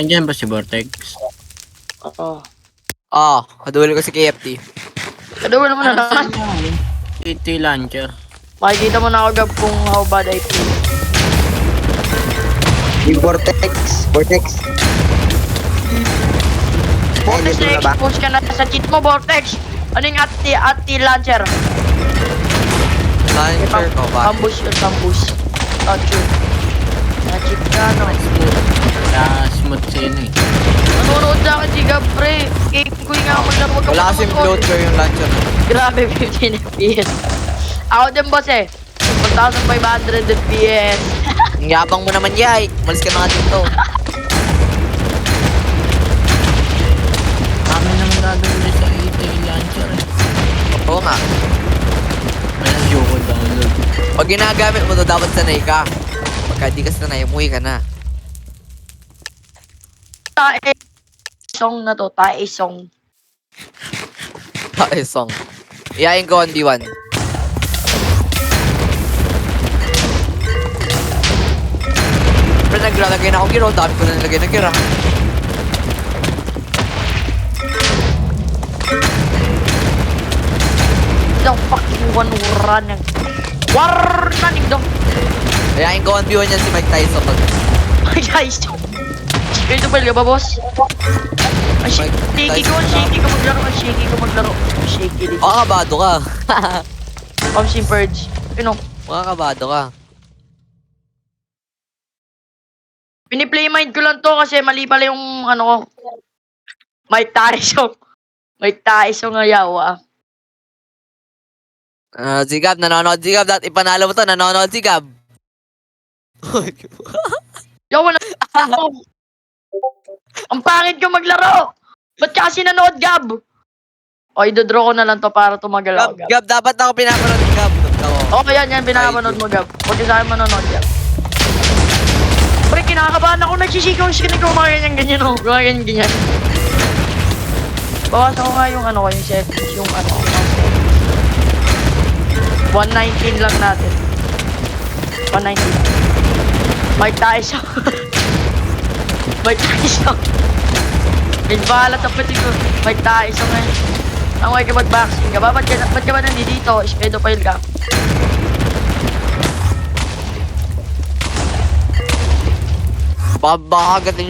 Andiyan ba si Vortex? Oo. Kaduli ko si KFT. Kadawin mo na naman. CT launcher. Makikita mo na ako Gab kung how bad I feel. Yung Vortex. Vortex. Vortex Ayun, na ba? expose ka na sa cheat mo, Vortex. Ano yung ati launcher? Launcher ko ba? Ambush yun, ambush. Launcher. Na-cheat ka, no? Smooth siya yun eh. Nanonood na ka, si Gab, pre. Game ko yung nga maglaro. Wag ka Wala kasing manonood. floater yung launcher. Grabe, 15 FPS. Ako din, boss eh. 1,500 FPS. Ang yabang mo naman, Yay. Malis ka na nga dito. Kami naman gagawin sa CT launcher eh. Oo nga. Alam ko download. Pag ginagamit mo to, dapat sanay ka. Pagka di ka sanay, umuwi ka na. Tae song na to, tae song. Song. Iyain ko 1v1. Pero naglalagay na akong gear, dami ko na nilagay na gear, The fucking one run ng... War nanig daw. Iyain ko 1v1 yan si Mike Tyson. Ay, guys. Ito ba ka ba, boss? Ang shaky ko, ang shaky ko maglaro, ang shaky ko maglaro. Ang shaky din. Kabado ka. Pumpsin Purge. You know, Kabado ka. piniplay mind ko lang to kasi mali pala yung ano ko. Mike Tyson. Mike Tyson nga yawa. Si Gab, nanonood si Gab. Dati ipanalo mo to, nanonood si Gab. Yawa na ako. Ang pangit ko maglaro. Ba't kasi nanood, Gab? O, idodraw ko na lang to para tumagal ako, Gab. Gab, dapat ako pinapanood ni Gab. Oo, yan, pinapanood mo, Gab. Huwag ka sa akin manonood, Gab. Pre, kinakabahan ako, nagsisikaw yung skin ko, mga ganyan, oh. Mga ganyan. Bawasan ko nga yung ano ko, yung settings, yung ano, 119 lang natin. 119. Mike Tyson. Mike Tyson. Nagbalat ang pati ko. Mike Tyson eh. Ang may kapag-boxing ka ba? Ba't ka ba nandito? Pedophile ka. Baka gatin yung